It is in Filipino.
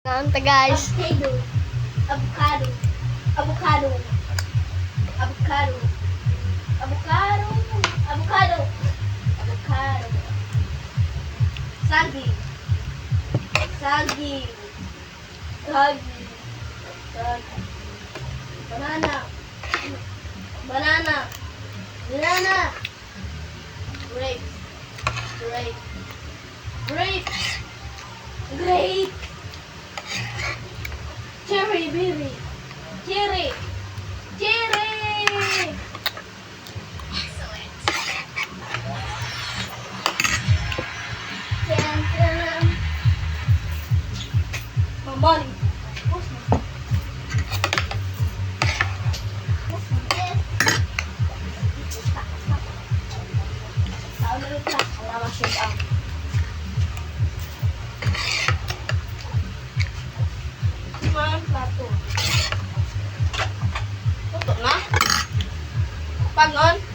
Nanta guys. Avocado. Avocado. Avocado. Avocado. Avocado. Avocado. Avocado. Saging. Saging. Saging. Saging. Banana. Banana. Banana. Grapes. Grape. Grape. Grape. Cherry berry. Cherry. Cherry. Excellent. Tan-tan. Mamali. Plato. Tutok na. Pangon.